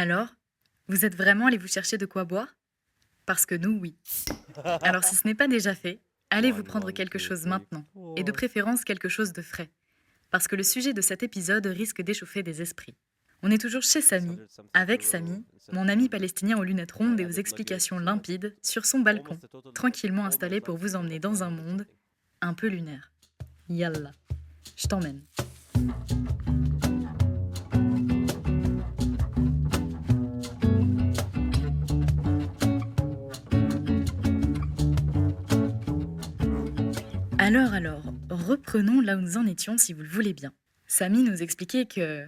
Alors, vous êtes vraiment allé vous chercher de quoi boire? Parce que nous, oui. Alors si ce n'est pas déjà fait, allez vous prendre quelque chose maintenant, et de préférence quelque chose de frais, parce que le sujet de cet épisode risque d'échauffer des esprits. On est toujours chez Samy, avec Samy, mon ami palestinien aux lunettes rondes et aux explications limpides, sur son balcon, tranquillement installé pour vous emmener dans un monde un peu lunaire. Yallah, je t'emmène. Alors, reprenons là où nous en étions si vous le voulez bien. Samy nous expliquait que...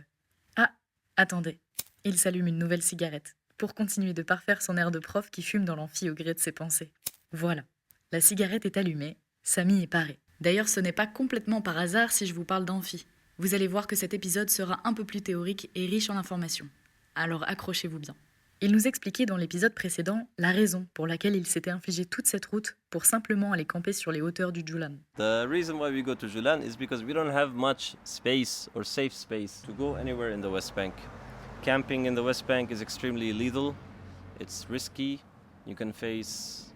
Ah, attendez, il s'allume une nouvelle cigarette, pour continuer de parfaire son air de prof qui fume dans l'amphi au gré de ses pensées. Voilà, la cigarette est allumée, Samy est paré. D'ailleurs, ce n'est pas complètement par hasard si je vous parle d'amphi. Vous allez voir que cet épisode sera un peu plus théorique et riche en informations. Alors accrochez-vous bien. Il nous expliquait dans l'épisode précédent la raison pour laquelle il s'était infligé toute cette route pour simplement aller camper sur les hauteurs du Julan. The reason why we go to Julan is because we don't have much space or safe space to go anywhere in the West Bank. Camping in the West Bank is extremely illegal. It's risky. You can face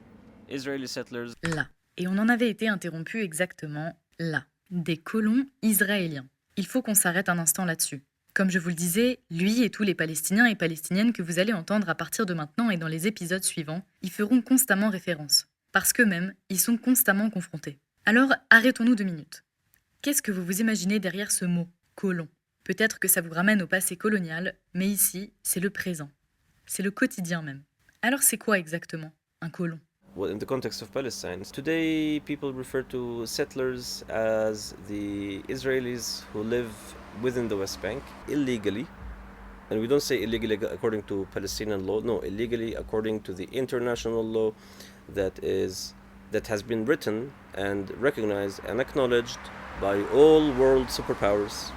Israeli settlers. Là. Et on en avait été interrompu exactement là. Des colons israéliens. Il faut qu'on s'arrête un instant là-dessus. Comme je vous le disais, lui et tous les Palestiniens et Palestiniennes que vous allez entendre à partir de maintenant et dans les épisodes suivants, y feront constamment référence. Parce qu'eux-mêmes, ils sont constamment confrontés. Alors, arrêtons-nous 2 minutes. Qu'est-ce que vous vous imaginez derrière ce mot, colon? Peut-être que ça vous ramène au passé colonial, mais ici, c'est le présent. C'est le quotidien même. Alors c'est quoi exactement, un colon? Well, in the context of Palestine, today people refer to settlers as the Israelis who live within the West Bank illegally. And we don't say illegally according to Palestinian law, no, illegally according to the international law that has been written and recognized and acknowledged by all world superpowers.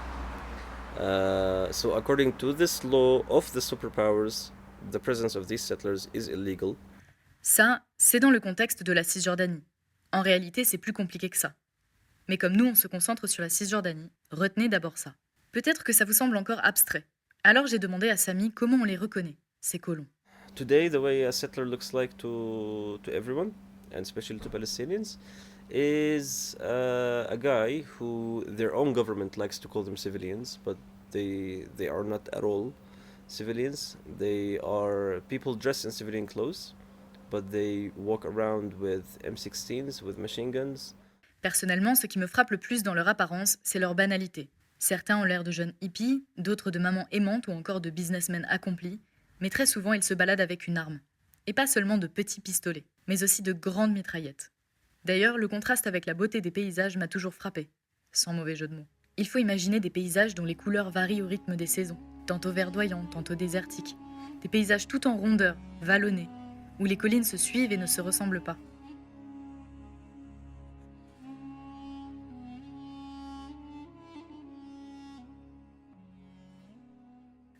So according to this law of the superpowers, the presence of these settlers is illegal. Ça, c'est dans le contexte de la Cisjordanie. En réalité, c'est plus compliqué que ça. Mais comme nous, on se concentre sur la Cisjordanie, retenez d'abord ça. Peut-être que ça vous semble encore abstrait. Alors j'ai demandé à Samy comment on les reconnaît, ces colons. Today, the way a settler looks like to everyone, and especially to Palestinians, is a guy who their own government likes to call them civilians, but they are not at all civilians. They are people dressed in civilian clothes, but they walk around with M16s, with machine guns. Personnellement, ce qui me frappe le plus dans leur apparence, c'est leur banalité. Certains ont l'air de jeunes hippies, d'autres de mamans aimantes ou encore de businessmen accomplis, mais très souvent ils se baladent avec une arme. Et pas seulement de petits pistolets, mais aussi de grandes mitraillettes. D'ailleurs, le contraste avec la beauté des paysages m'a toujours frappé, sans mauvais jeu de mots. Il faut imaginer des paysages dont les couleurs varient au rythme des saisons, tantôt verdoyants, tantôt désertiques. Des paysages tout en rondeur, vallonnés, où les collines se suivent et ne se ressemblent pas.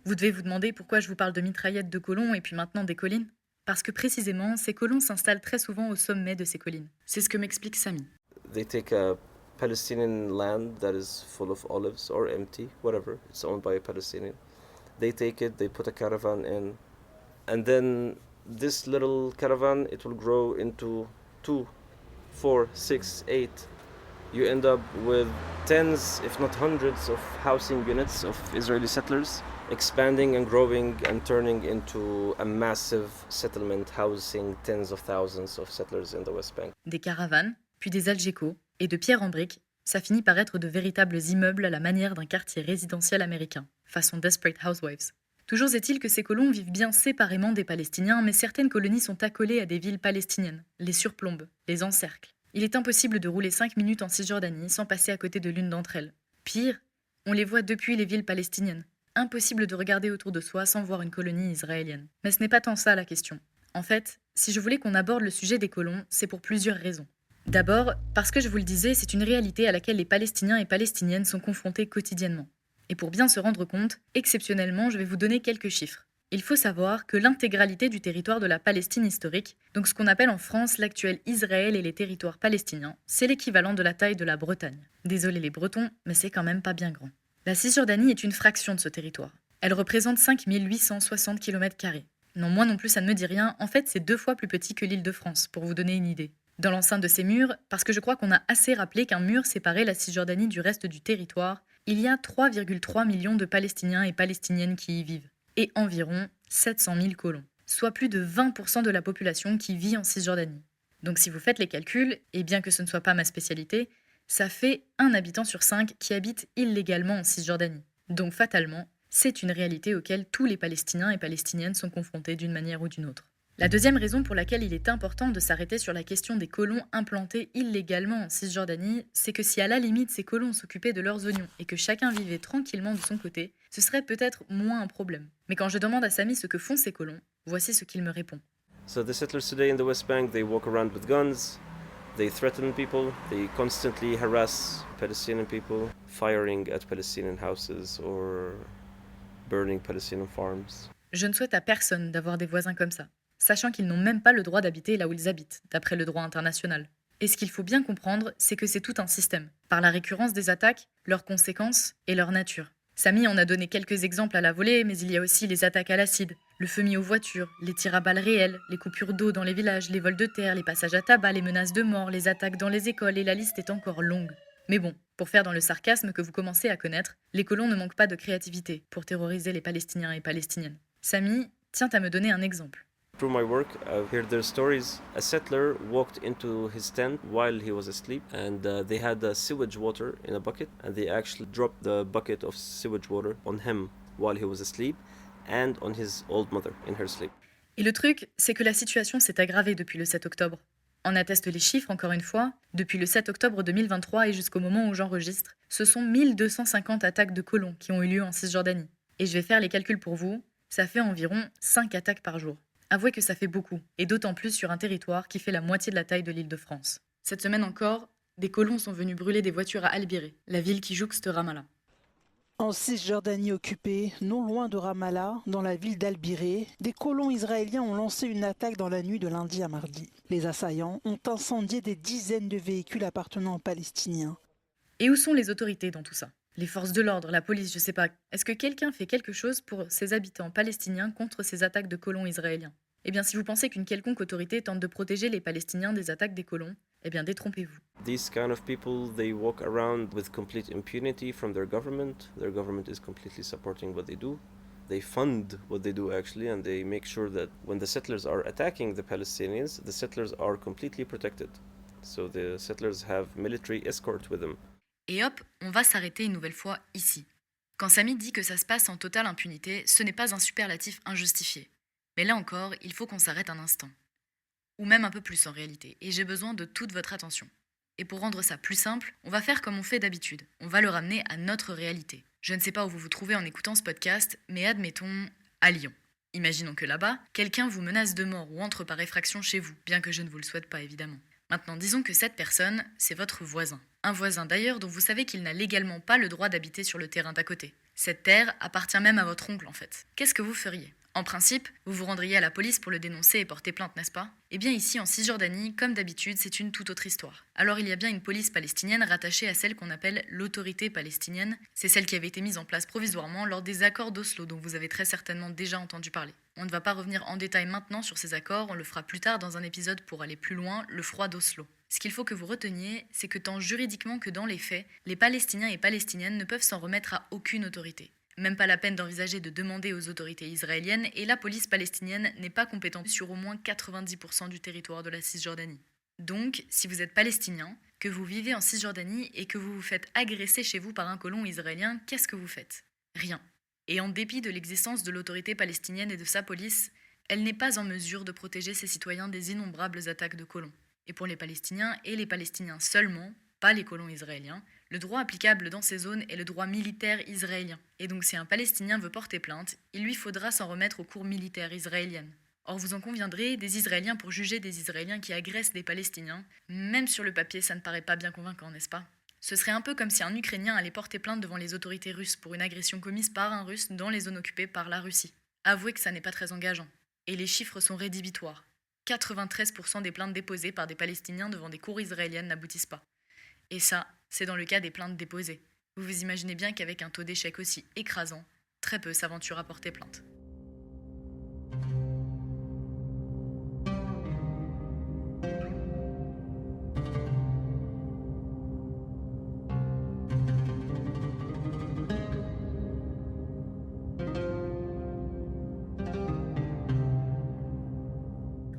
Vous devez vous demander pourquoi je vous parle de mitraillettes de colons et puis maintenant des collines? Parce que précisément, ces colons s'installent très souvent au sommet de ces collines. C'est ce que m'explique Samy. They take a Palestinian land that is full of olives or empty, whatever, it's owned by a Palestinian. They take it, they put a caravan in, and then this little caravan, it will grow into 2, 4, 6, 8. You end up with tens, if not hundreds, of housing units of Israeli settlers, expanding and growing and turning into a massive settlement housing tens of thousands of settlers in the West Bank. Des caravanes, puis des algécos, et de pierre en briques, ça finit par être de véritables immeubles à la manière d'un quartier résidentiel américain, façon Desperate Housewives. Toujours est-il que ces colons vivent bien séparément des Palestiniens, mais certaines colonies sont accolées à des villes palestiniennes, les surplombent, les encerclent. Il est impossible de rouler 5 minutes en Cisjordanie sans passer à côté de l'une d'entre elles. Pire, on les voit depuis les villes palestiniennes. Impossible de regarder autour de soi sans voir une colonie israélienne. Mais ce n'est pas tant ça la question. En fait, si je voulais qu'on aborde le sujet des colons, c'est pour plusieurs raisons. D'abord, parce que je vous le disais, c'est une réalité à laquelle les Palestiniens et Palestiniennes sont confrontés quotidiennement. Et pour bien se rendre compte, exceptionnellement, je vais vous donner quelques chiffres. Il faut savoir que l'intégralité du territoire de la Palestine historique, donc ce qu'on appelle en France l'actuel Israël et les territoires palestiniens, c'est l'équivalent de la taille de la Bretagne. Désolé les Bretons, mais c'est quand même pas bien grand. La Cisjordanie est une fraction de ce territoire. Elle représente 5860 km². Non, moi non plus, ça ne me dit rien. En fait, c'est 2 fois plus petit que l'Île-de-France, pour vous donner une idée. Dans l'enceinte de ces murs, parce que je crois qu'on a assez rappelé qu'un mur séparait la Cisjordanie du reste du territoire, il y a 3,3 millions de Palestiniens et Palestiniennes qui y vivent, et environ 700 000 colons, soit plus de 20% de la population qui vit en Cisjordanie. Donc si vous faites les calculs, et bien que ce ne soit pas ma spécialité, ça fait un habitant sur 5 qui habite illégalement en Cisjordanie. Donc fatalement, c'est une réalité auquel tous les Palestiniens et Palestiniennes sont confrontés d'une manière ou d'une autre. La deuxième raison pour laquelle il est important de s'arrêter sur la question des colons implantés illégalement en Cisjordanie, c'est que si à la limite ces colons s'occupaient de leurs oignons et que chacun vivait tranquillement de son côté, ce serait peut-être moins un problème. Mais quand je demande à Sami ce que font ces colons, voici ce qu'il me répond. So the settlers today in the West Bank, they walk around with guns, they threaten people, they constantly harass Palestinian people, firing at Palestinian houses or burning Palestinian farms. Je ne souhaite à personne d'avoir des voisins comme ça, sachant qu'ils n'ont même pas le droit d'habiter là où ils habitent, d'après le droit international. Et ce qu'il faut bien comprendre, c'est que c'est tout un système, par la récurrence des attaques, leurs conséquences et leur nature. Sami en a donné quelques exemples à la volée, mais il y a aussi les attaques à l'acide, le feu mis aux voitures, les tirs à balles réels, les coupures d'eau dans les villages, les vols de terre, les passages à tabac, les menaces de mort, les attaques dans les écoles, et la liste est encore longue. Mais bon, pour faire dans le sarcasme que vous commencez à connaître, les colons ne manquent pas de créativité pour terroriser les Palestiniens et Palestiniennes. Sami tient à me donner un exemple. Through my work, I've heard their stories. A settler walked into his tent while he was asleep, and they had sewage water in a bucket, and they actually dropped the bucket of sewage water on him while he was asleep, and on his old mother in her sleep. Et le truc, c'est que la situation s'est aggravée depuis le 7 octobre. En attestent les chiffres, encore une fois. Depuis le 7 octobre 2023 et jusqu'au moment où j'enregistre, ce sont 1250 attaques de colons qui ont eu lieu en Cisjordanie. Et je vais faire les calculs pour vous, ça fait environ 5 attaques par jour. Avouez que ça fait beaucoup, et d'autant plus sur un territoire qui fait la moitié de la taille de l'Île-de-France. Cette semaine encore, des colons sont venus brûler des voitures à Al-Biré, la ville qui jouxte Ramallah. En Cisjordanie occupée, non loin de Ramallah, dans la ville d'Al-Biré, des colons israéliens ont lancé une attaque dans la nuit de lundi à mardi. Les assaillants ont incendié des dizaines de véhicules appartenant aux Palestiniens. Et où sont les autorités dans tout ça ? Les forces de l'ordre, la police, je sais pas. Est-ce que quelqu'un fait quelque chose pour ses habitants palestiniens contre ces attaques de colons israéliens ? Eh bien, si vous pensez qu'une quelconque autorité tente de protéger les Palestiniens des attaques des colons, eh bien, détrompez-vous. These kind of people, they walk around with complete impunity from their government. Their government is completely supporting what they do. They fund what they do actually, and they make sure that when the settlers are attacking the Palestinians, the settlers are completely protected. So the settlers have military escort with them. Et hop, on va s'arrêter une nouvelle fois ici. Quand Sami dit que ça se passe en totale impunité, ce n'est pas un superlatif injustifié. Mais là encore, il faut qu'on s'arrête un instant. Ou même un peu plus en réalité, et j'ai besoin de toute votre attention. Et pour rendre ça plus simple, on va faire comme on fait d'habitude. On va le ramener à notre réalité. Je ne sais pas où vous vous trouvez en écoutant ce podcast, mais admettons à Lyon. Imaginons que là-bas, quelqu'un vous menace de mort ou entre par effraction chez vous, bien que je ne vous le souhaite pas évidemment. Maintenant, disons que cette personne, c'est votre voisin. Un voisin d'ailleurs dont vous savez qu'il n'a légalement pas le droit d'habiter sur le terrain d'à côté. Cette terre appartient même à votre oncle en fait. Qu'est-ce que vous feriez ? En principe, vous vous rendriez à la police pour le dénoncer et porter plainte, n'est-ce pas ? Eh bien ici, en Cisjordanie, comme d'habitude, c'est une toute autre histoire. Alors il y a bien une police palestinienne rattachée à celle qu'on appelle l'autorité palestinienne. C'est celle qui avait été mise en place provisoirement lors des accords d'Oslo, dont vous avez très certainement déjà entendu parler. On ne va pas revenir en détail maintenant sur ces accords, on le fera plus tard dans un épisode pour aller plus loin, le froid d'Oslo. Ce qu'il faut que vous reteniez, c'est que tant juridiquement que dans les faits, les Palestiniens et Palestiniennes ne peuvent s'en remettre à aucune autorité. Même pas la peine d'envisager de demander aux autorités israéliennes, et la police palestinienne n'est pas compétente sur au moins 90% du territoire de la Cisjordanie. Donc, si vous êtes palestinien, que vous vivez en Cisjordanie et que vous vous faites agresser chez vous par un colon israélien, qu'est-ce que vous faites ? Rien. Et en dépit de l'existence de l'autorité palestinienne et de sa police, elle n'est pas en mesure de protéger ses citoyens des innombrables attaques de colons. Et pour les Palestiniens, et les Palestiniens seulement, pas les colons israéliens, le droit applicable dans ces zones est le droit militaire israélien. Et donc si un Palestinien veut porter plainte, il lui faudra s'en remettre aux cours militaires israéliennes. Or vous en conviendrez, des Israéliens pour juger des Israéliens qui agressent des Palestiniens, même sur le papier ça ne paraît pas bien convaincant, n'est-ce pas ? Ce serait un peu comme si un Ukrainien allait porter plainte devant les autorités russes pour une agression commise par un Russe dans les zones occupées par la Russie. Avouez que ça n'est pas très engageant. Et les chiffres sont rédhibitoires. 93% des plaintes déposées par des Palestiniens devant des cours israéliennes n'aboutissent pas. Et ça, c'est dans le cas des plaintes déposées. Vous vous imaginez bien qu'avec un taux d'échec aussi écrasant, Très peu s'aventurent à porter plainte.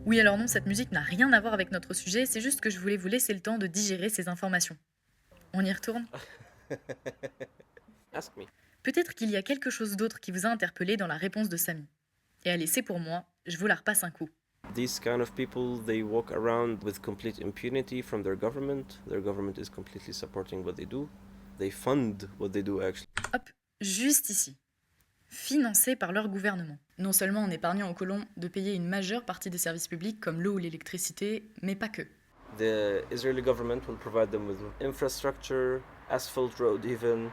Oui, alors non, cette musique n'a rien à voir avec notre sujet, c'est juste que je voulais vous laisser le temps de digérer ces informations. On y retourne? Ask me. Peut-être qu'il y a quelque chose d'autre qui vous a interpellé dans la réponse de Samy. Et allez, c'est pour moi, je vous la repasse un coup. These kind of people, they walk around with complete impunity from their government. Their government is completely supporting what they do. They fund what they do, actually. Hop, juste ici. Financés par leur gouvernement. Non seulement en épargnant aux colons de payer une majeure partie des services publics comme l'eau ou l'électricité, mais pas que. The Israeli government will provide them with infrastructure, asphalt road even,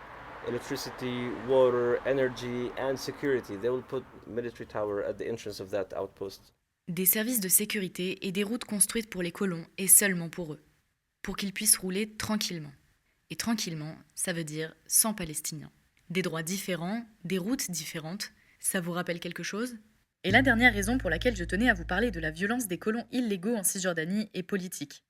electricity, water, energy, and security. They will put military tower at the entrance of that outpost. Des services de sécurité et des routes construites pour les colons et seulement pour eux. Pour qu'ils puissent rouler tranquillement. Et tranquillement, ça veut dire sans Palestiniens. Des droits différents, des routes différentes, ça vous rappelle quelque chose? Et la dernière raison pour laquelle je tenais à vous parler de la violence des colons illégaux en Cisjordanie est politique.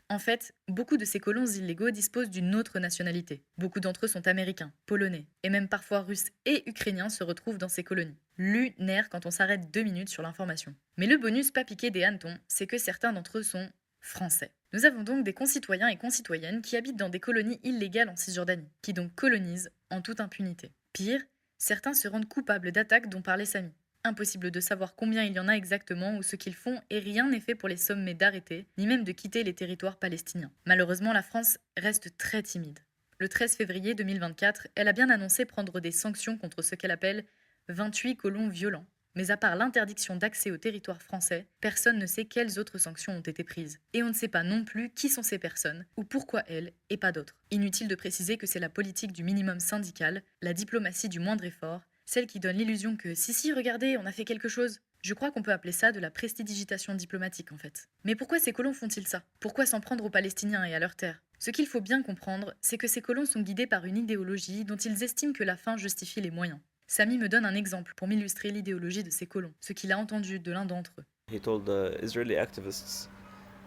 En fait, beaucoup de ces colons illégaux disposent d'une autre nationalité. Beaucoup d'entre eux sont américains, polonais, et même parfois russes et ukrainiens se retrouvent dans ces colonies. Lunaire quand on s'arrête 2 minutes sur l'information. Mais le bonus pas piqué des hannetons, c'est que certains d'entre eux sont français. Nous avons donc des concitoyens et concitoyennes qui habitent dans des colonies illégales en Cisjordanie, qui donc colonisent en toute impunité. Pire, certains se rendent coupables d'attaques dont parlait Samy. Impossible de savoir combien il y en a exactement ou ce qu'ils font et rien n'est fait pour les sommer d'arrêter, ni même de quitter les territoires palestiniens. Malheureusement, la France reste très timide. Le 13 février 2024, elle a bien annoncé prendre des sanctions contre ce qu'elle appelle 28 colons violents. Mais à part l'interdiction d'accès au territoire français, personne ne sait quelles autres sanctions ont été prises. Et on ne sait pas non plus qui sont ces personnes, ou pourquoi elles, et pas d'autres. Inutile de préciser que c'est la politique du minimum syndical, la diplomatie du moindre effort, celle qui donne l'illusion que si, regardez, on a fait quelque chose. Je crois qu'on peut appeler ça de la prestidigitation diplomatique en fait. Mais pourquoi ces colons font-ils ça? Pourquoi s'en prendre aux Palestiniens et à leurs terres? Ce qu'il faut bien comprendre, c'est que ces colons sont guidés par une idéologie dont ils estiment que la fin justifie les moyens. Samy me donne un exemple pour m'illustrer l'idéologie de ces colons, ce qu'il a entendu de l'un d'entre eux. He told the Israeli activists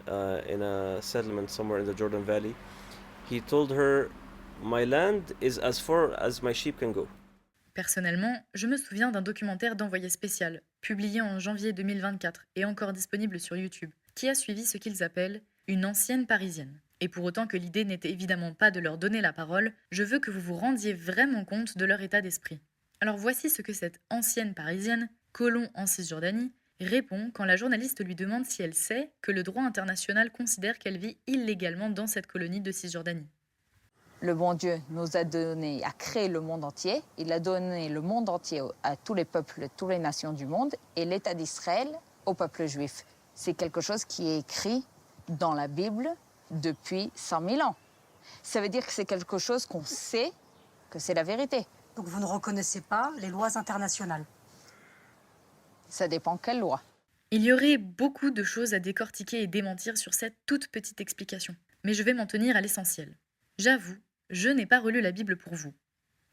in a settlement somewhere in the Jordan Valley, he told her, "My land is as far as my sheep can go." Personnellement, je me souviens d'un documentaire d'Envoyé spécial, publié en janvier 2024 et encore disponible sur YouTube, qui a suivi ce qu'ils appellent une ancienne parisienne. Et pour autant que l'idée n'était évidemment pas de leur donner la parole, je veux que vous vous rendiez vraiment compte de leur état d'esprit. Alors voici ce que cette ancienne parisienne, colon en Cisjordanie, répond quand la journaliste lui demande si elle sait que le droit international considère qu'elle vit illégalement dans cette colonie de Cisjordanie. Le bon Dieu nous a donné, a créé le monde entier. Il a donné le monde entier à tous les peuples, toutes les nations du monde, et l'État d'Israël au peuple juif. C'est quelque chose qui est écrit dans la Bible depuis 100 000 ans. Ça veut dire que c'est quelque chose qu'on sait que c'est la vérité. Donc vous ne reconnaissez pas les lois internationales? Ça dépend quelle loi. Il y aurait beaucoup de choses à décortiquer et démentir sur cette toute petite explication, mais je vais m'en tenir à l'essentiel. J'avoue, je n'ai pas relu la Bible pour vous,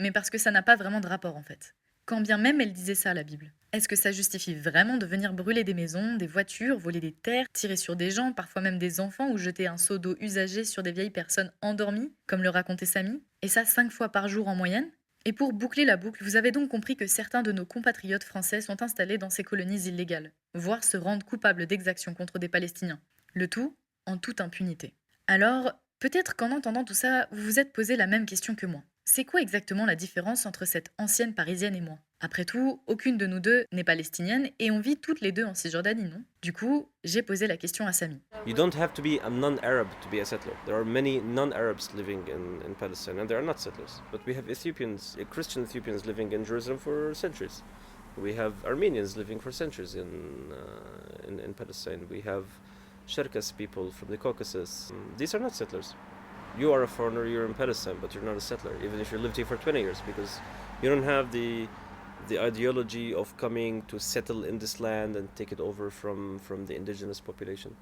mais parce que ça n'a pas vraiment de rapport en fait. Quand bien même elle disait ça, la Bible. Est-ce que ça justifie vraiment de venir brûler des maisons, des voitures, voler des terres, tirer sur des gens, parfois même des enfants, ou jeter un seau d'eau usagé sur des vieilles personnes endormies, comme le racontait Samy, et ça 5 fois par jour en moyenne? Et pour boucler la boucle, vous avez donc compris que certains de nos compatriotes français sont installés dans ces colonies illégales, voire se rendent coupables d'exactions contre des Palestiniens. Le tout en toute impunité. Alors, peut-être qu'en entendant tout ça, vous vous êtes posé la même question que moi. C'est quoi exactement la différence entre cette ancienne parisienne et moi? Après tout, aucune de nous deux n'est palestinienne et on vit toutes les deux en Cisjordanie, non? Du coup, j'ai posé la question à Samy. You don't have to be a non-Arab to be a settler. There are many non-Arabs living in Palestine, and they are not settlers. But we have Ethiopians, Christian Ethiopians living in Jerusalem for centuries. We have Armenians living for centuries in Palestine. We have Cherkess people from the Caucasus. These are not settlers. You are a foreigner, you're in Palestine, but you're not a settler, even if you lived here for 20 years, because you don't have the ideology of coming to settle in this land and take it over from the indigenous population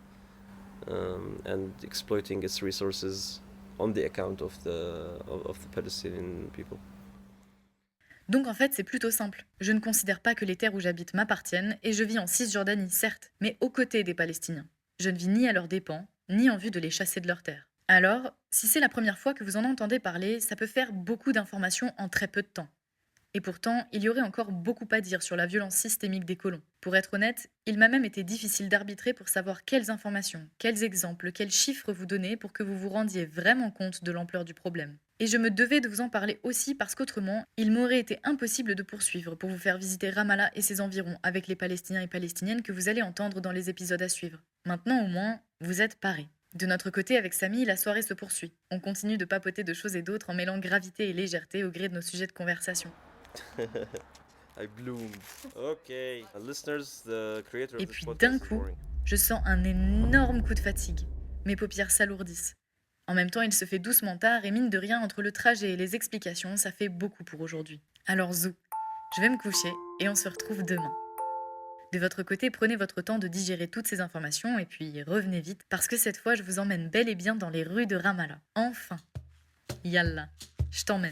and exploiting its resources on the account of the Palestinian people. Donc en fait, c'est plutôt simple. Je ne considère pas que les terres où j'habite m'appartiennent et je vis en Cisjordanie, certes, mais aux côtés des Palestiniens. Je ne vis ni à leurs dépens, ni en vue de les chasser de leurs terres. Alors, si c'est la première fois que vous en entendez parler, ça peut faire beaucoup d'informations en très peu de temps. Et pourtant, il y aurait encore beaucoup à dire sur la violence systémique des colons. Pour être honnête, il m'a même été difficile d'arbitrer pour savoir quelles informations, quels exemples, quels chiffres vous donner pour que vous vous rendiez vraiment compte de l'ampleur du problème. Et je me devais de vous en parler aussi parce qu'autrement, il m'aurait été impossible de poursuivre pour vous faire visiter Ramallah et ses environs avec les Palestiniens et Palestiniennes que vous allez entendre dans les épisodes à suivre. Maintenant au moins, vous êtes parés. De notre côté, avec Samy, la soirée se poursuit. On continue de papoter de choses et d'autres en mêlant gravité et légèreté au gré de nos sujets de conversation. I bloomed. Okay. Listeners, the creator Et of this puis podcast d'un is coup, boring. je sens un énorme coup de fatigue. Mes paupières s'alourdissent. En même temps, il se fait doucement tard et mine de rien, entre le trajet et les explications, ça fait beaucoup pour aujourd'hui. Alors zou, je vais me coucher et on se retrouve demain. De votre côté, prenez votre temps de digérer toutes ces informations et puis revenez vite parce que cette fois, je vous emmène bel et bien dans les rues de Ramallah. Enfin. Yallah, je t'emmène.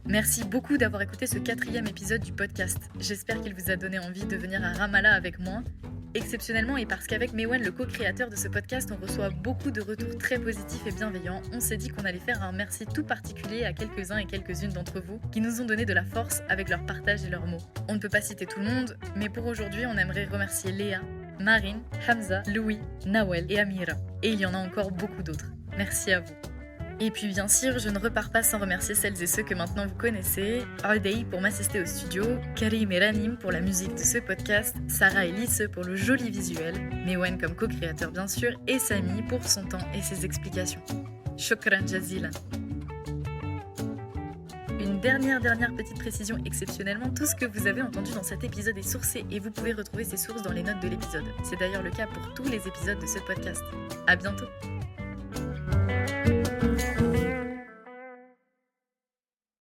Merci beaucoup d'avoir écouté ce 4e épisode du podcast. J'espère qu'il vous a donné envie de venir à Ramallah avec moi. Exceptionnellement, et parce qu'avec Mewen, le co-créateur de ce podcast, on reçoit beaucoup de retours très positifs et bienveillants, on s'est dit qu'on allait faire un merci tout particulier à quelques-uns et quelques-unes d'entre vous qui nous ont donné de la force avec leur partage et leurs mots. On ne peut pas citer tout le monde, mais pour aujourd'hui, on aimerait remercier Léa, Marine, Hamza, Louis, Nawel et Amira. Et il y en a encore beaucoup d'autres. Merci à vous. Et puis bien sûr, je ne repars pas sans remercier celles et ceux que maintenant vous connaissez. Audei pour m'assister au studio, Karim et Ranim pour la musique de ce podcast, Sarah et Lise pour le joli visuel, Mewen comme co-créateur bien sûr, et Samy pour son temps et ses explications. Shukran jazilan. Une dernière petite précision exceptionnellement, tout ce que vous avez entendu dans cet épisode est sourcé et vous pouvez retrouver ces sources dans les notes de l'épisode. C'est d'ailleurs le cas pour tous les épisodes de ce podcast. À bientôt!